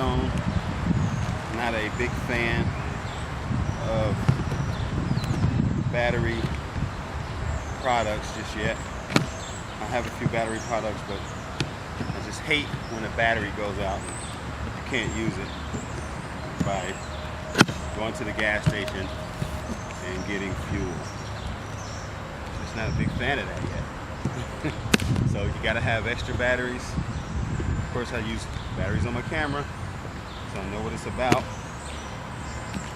Firestone. Not a big fan of battery products just yet. I have a few battery products, but I just hate when a battery goes out and you can't use it by going to the gas station and getting fuel. Just not a big fan of that yet. So you gotta have extra batteries. Of course, I use batteries on my camera, so I know what it's about,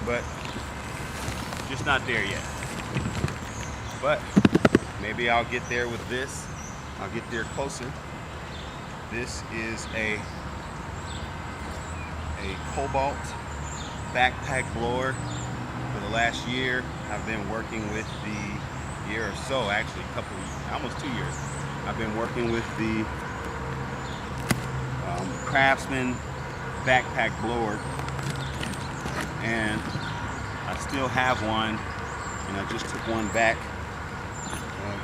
but just not there yet. But maybe I'll get there with this. I'll get there closer. This is a Kobalt backpack blower. For the last year, I've been working with the year or so, actually almost 2 years. I've been working with the Craftsman backpack blower, and I still have one, and I just took one back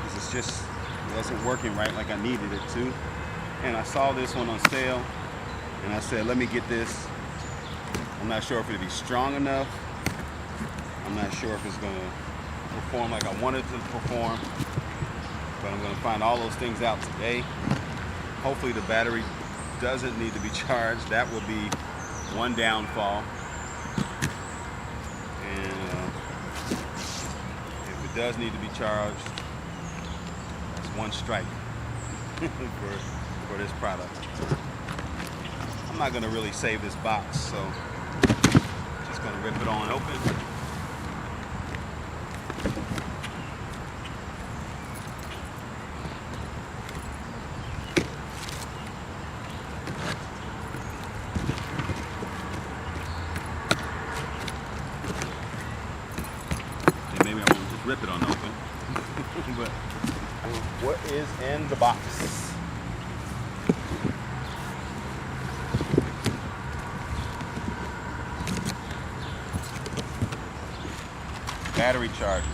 because it wasn't working right like I needed it to. And I saw this one on sale, and I said, let me get this. I'm not sure if it'll be strong enough. I'm not sure if it's gonna perform like I wanted to perform, but I'm gonna find all those things out today. Hopefully the battery doesn't need to be charged. That will be one downfall. And if it does need to be charged, that's one strike for this product. I'm not gonna really save this box, so just gonna rip it on open. Rip it on open. But what is in the box? Battery charger.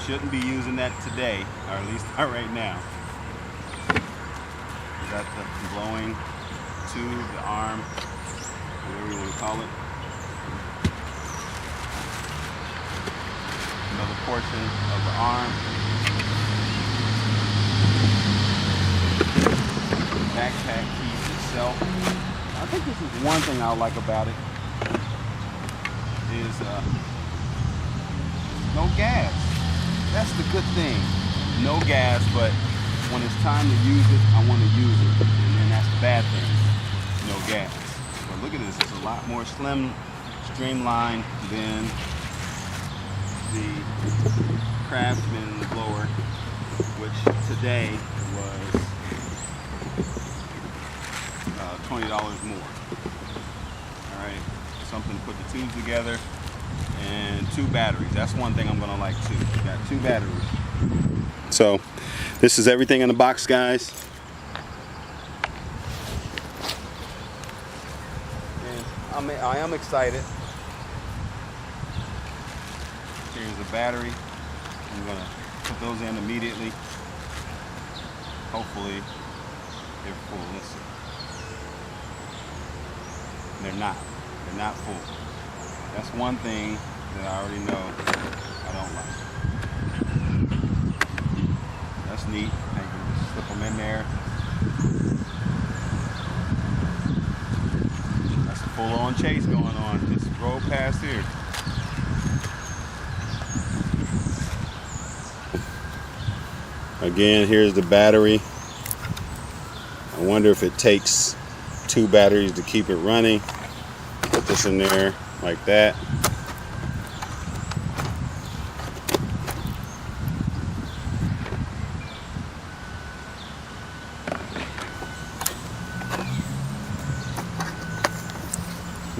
Shouldn't be using that today, or at least not right now. Got the blowing tube, the arm, whatever you want to call it. Another portion of the arm. Backpack piece itself. I think this is one thing I like about it is no gas. That's the good thing. No gas, but when it's time to use it, I want to use it, and then that's the bad thing. No gas. But look at this, it's a lot more streamlined than the Craftsman blower, which today was $20 more. Alright, something to put the tubes together, and 2 batteries. That's one thing I'm gonna like too. You got 2 batteries. So this is everything in the box, guys. I am excited. Here's the battery. I'm going to put those in immediately. Hopefully they're full. Let's see. They're not. They're not full. That's one thing that I already know I don't like. That's neat. I can just slip them in there. Full-on chase going on. Just roll past here. Again, here's the battery. I wonder if it takes 2 batteries to keep it running. Put this in there like that.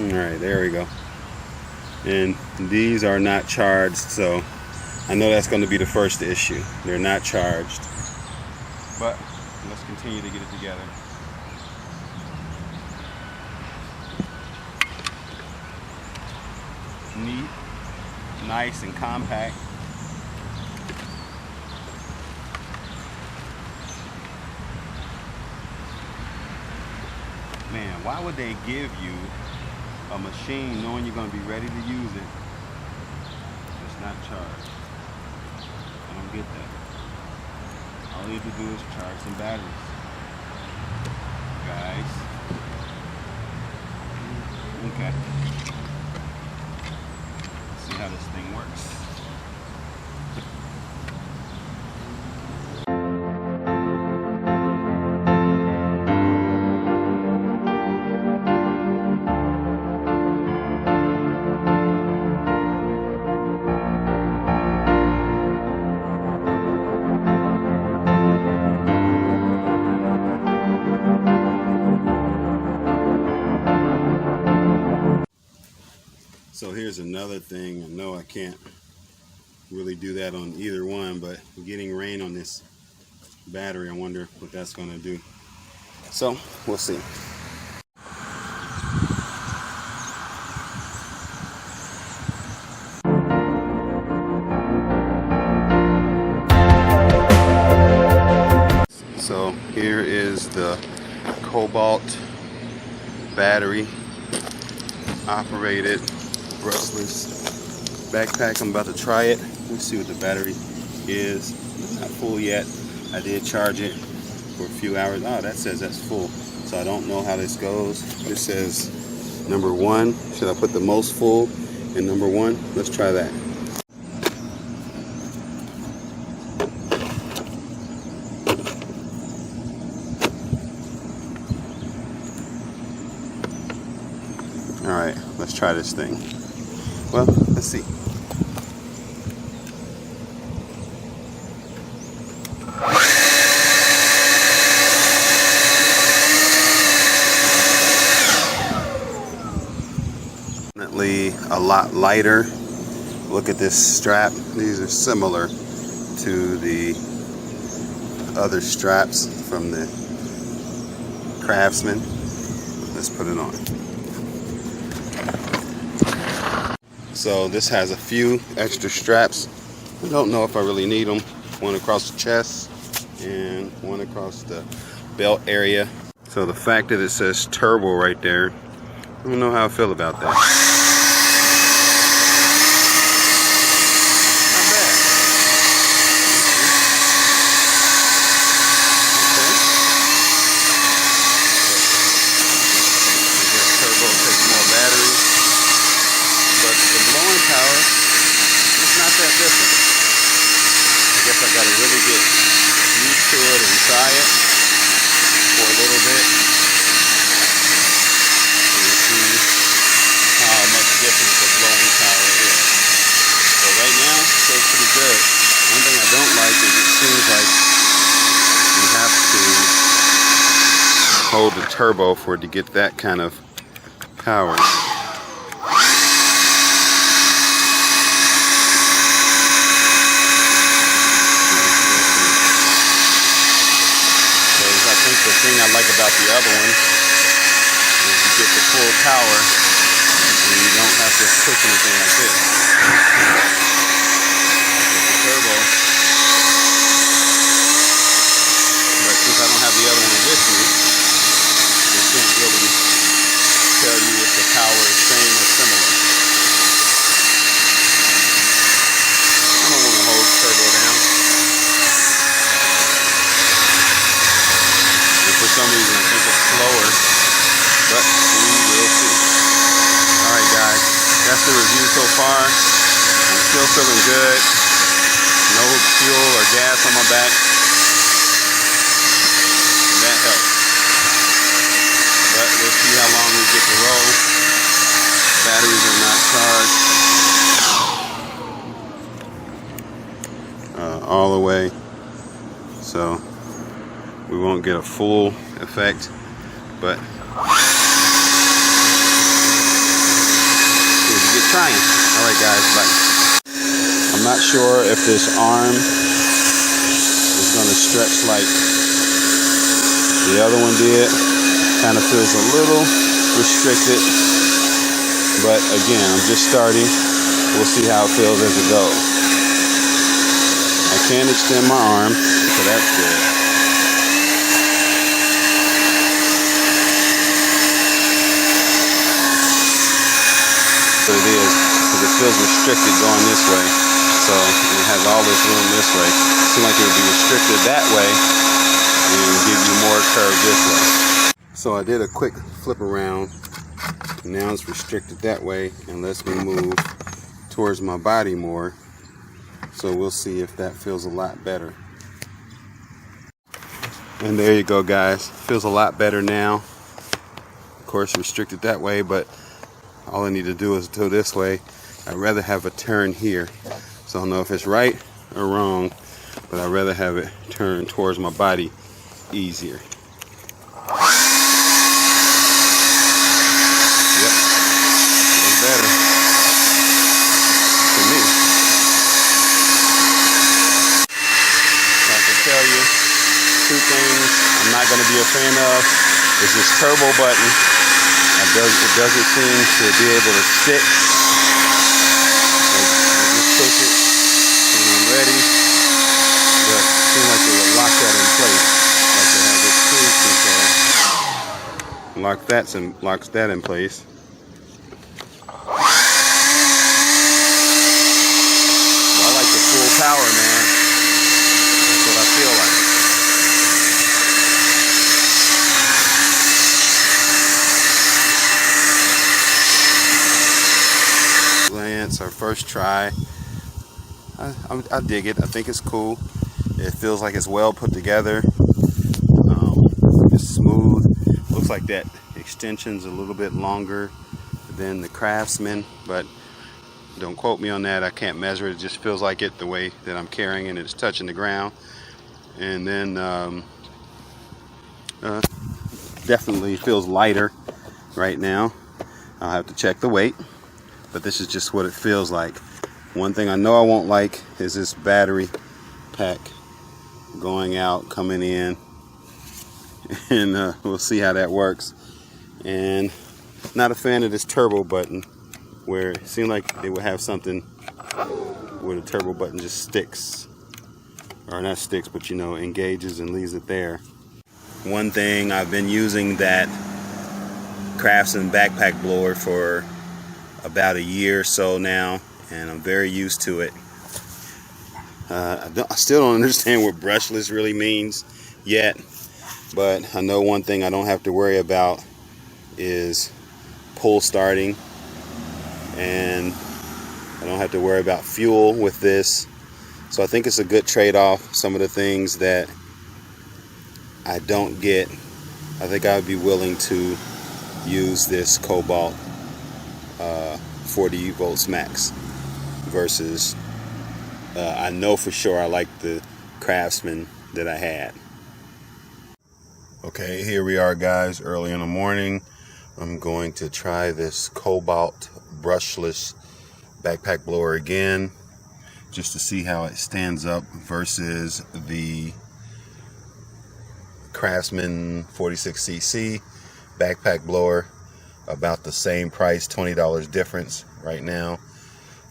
Alright, there we go. And these are not charged, so I know that's going to be the first issue. They're not charged. But let's continue to get it together. Neat, nice and compact. Man, why would they give you a machine knowing you're going to be ready to use it? It's not charged. I don't get that. All you have to do is charge some batteries, guys. Okay. Let's see how this thing works. So here's another thing. I know I can't really do that on either one, but getting rain on this battery, I wonder what that's going to do. So we'll see. So here is the Kobalt battery operated brushless backpack. I'm about to try it. Let's see what the battery is. It's not full yet. I did charge it for a few hours. Oh, that says that's full. So I don't know how this goes. This says number 1. Should I put the most full in number 1? Let's try that. Alright, let's try this thing. Well, let's see. Definitely a lot lighter. Look at this strap. These are similar to the other straps from the Craftsman. Let's put it on. So this has a few extra straps. I don't know if I really need them. One across the chest and one across the belt area. So the fact that it says turbo right there, I don't know how I feel about that. Not bad. Okay. I guess turbo takes more battery. But the blowing power is not that different. I guess I gotta really get used to it and try it for a little bit and see how much different the blowing power is. So right now, it feels pretty good. One thing I don't like is it seems like you have to hold the turbo for it to get that kind of power. The thing I like about the other one is you get the full power and you don't have to push anything like this. With the turbo. But since I don't have the other one with me, I can't really tell you if the power is same or similar. I don't want to hold turbo down. For some reason I think it's slower, but we will see. Alright guys, that's the review so far. I'm still feeling good. No fuel or gas on my back. And that helps. But we'll see how long we get to roll. Batteries are not charged all the way. So we won't get a full effect, but we'll get trying. Alright guys, bye. I'm not sure if this arm is going to stretch like the other one did. Kind of feels a little restricted, but again, I'm just starting. We'll see how it feels as it goes. I can extend my arm, so that's good. what it is, because it feels restricted going this way. So it has all this room this way. It seems like it would be restricted that way and give you more curve this way. So I did a quick flip around. Now it's restricted that way and lets me move towards my body more. So we'll see if that feels a lot better. And there you go, guys. Feels a lot better now. Of course, restricted that way, but all I need to do is go this way. I'd rather have a turn here. So I don't know if it's right or wrong, but I'd rather have it turn towards my body easier. Yep, feels better to me. So I can tell you two things I'm not going to be a fan of is this turbo button. It doesn't seem to be able to stick. I just push it when I'm ready, but it seems like it would lock that in place, like it has its cruise control. Locks that in place. I like the full power, man. That's what I feel like. Our first try. I dig it. I think it's cool. It feels like it's well put together. It's smooth. Looks like that extension's a little bit longer than the Craftsman, but don't quote me on that. I can't measure it. It just feels like it the way that I'm carrying it. It's touching the ground. And then definitely feels lighter right now. I'll have to check the weight. But this is just what it feels like. One thing I know I won't like is this battery pack going out, coming in, and we'll see how that works. And not a fan of this turbo button, where it seemed like they would have something where the turbo button just sticks, or not sticks, but you know, engages and leaves it there. One thing, I've been using that Craftsman backpack blower for about a year or so now, and I'm very used to it. I still don't understand what brushless really means yet, but I know one thing I don't have to worry about is pull starting, and I don't have to worry about fuel with this. So I think it's a good trade-off. Some of the things that I don't get, I think I would be willing to use this Kobalt 40 volts max versus I know for sure I like the Craftsman that I had. Okay, here we are, guys, early in the morning. I'm going to try this Kobalt brushless backpack blower again, just to see how it stands up versus the Craftsman 46cc backpack blower. About the same price, $20 difference right now.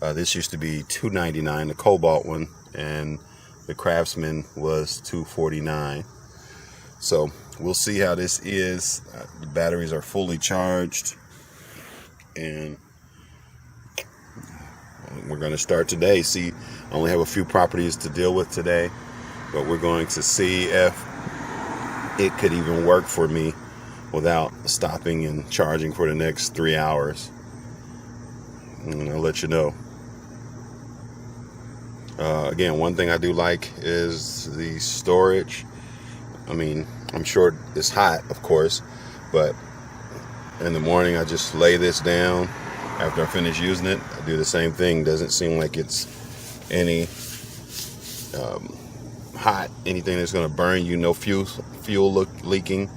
This used to be $2.99, the Kobalt one, and the Craftsman was $2.49. So we'll see how this is. The batteries are fully charged, and we're going to start today. See, I only have a few properties to deal with today, but we're going to see if it could even work for me without stopping and charging for the next 3 hours. And I'll let you know. Again, one thing I do like is the storage. I mean, I'm sure it's hot, of course, but in the morning I just lay this down. After I finish using it, I do the same thing. Doesn't seem like it's any hot, anything that's going to burn you. No fuel leaking.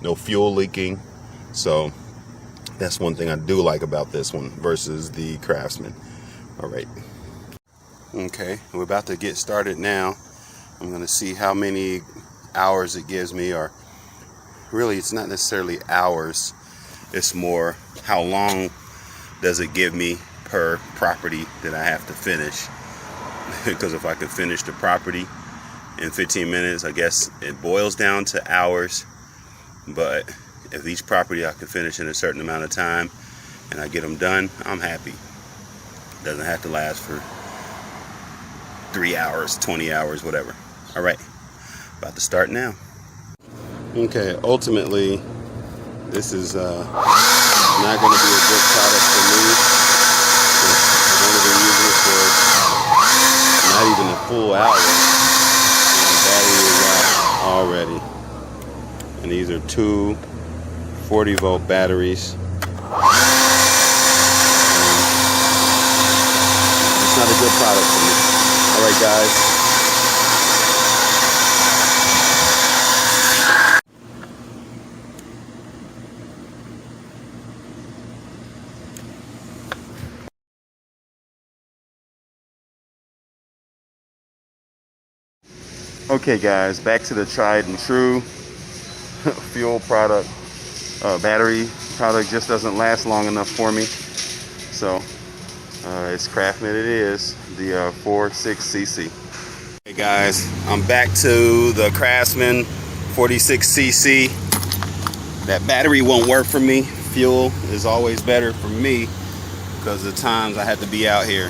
No fuel leaking. So that's one thing I do like about this one versus the Craftsman. All right. Okay, we're about to get started now. I'm going to see how many hours it gives me, or really it's not necessarily hours. It's more how long does it give me per property that I have to finish. Because if I could finish the property in 15 minutes, I guess it boils down to hours. But if each property I can finish in a certain amount of time, and I get them done, I'm happy. Doesn't have to last for 3 hours, 20 hours, whatever. All right, about to start now. Okay, ultimately, this is not going to be a good product for me. I've only been using it for not even a full hour, and the battery is out already. And these are two 40-volt batteries. It's not a good product for me. All right, guys. Okay, guys, back to the tried and true fuel product. Battery product just doesn't last long enough for me. So it's Craftsman, it is the 46cc. Hey guys, I'm back to the Craftsman 46cc. That battery won't work for me. Fuel is always better for me because of the times I had to be out here.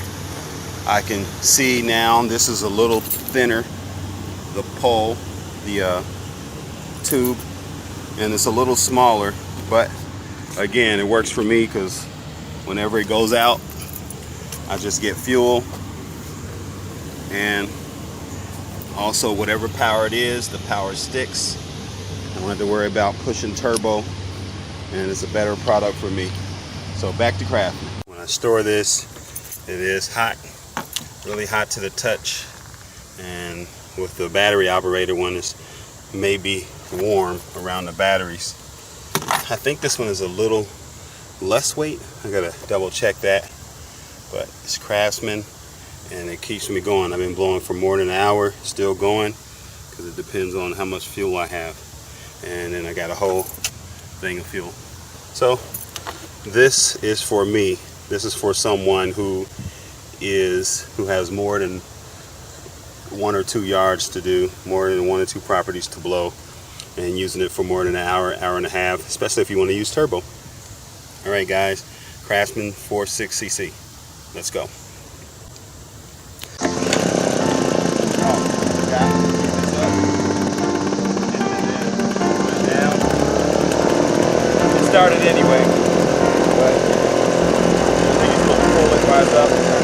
I can see now this is a little thinner, the pole, the tube, and it's a little smaller, but again, it works for me because whenever it goes out, I just get fuel, and also whatever power it is, the power sticks. I don't have to worry about pushing turbo, and it's a better product for me. So back to Craftsman. When I store this, it is hot, really hot to the touch, and with the battery operated one, it's maybe warm around the batteries. I think this one is a little less weight. I gotta double check that, but it's Craftsman and it keeps me going. I've been blowing for more than an hour, still going, because it depends on how much fuel I have. And then I got a whole thing of fuel. So this is for me. This is for someone who has more than 1 or 2 yards to do, more than 1 or 2 properties to blow, and using it for more than an hour, hour and a half, especially if you want to use turbo. All right, guys, Craftsman 46cc. Let's go. It started anyway, but I think it's going to pull it right up.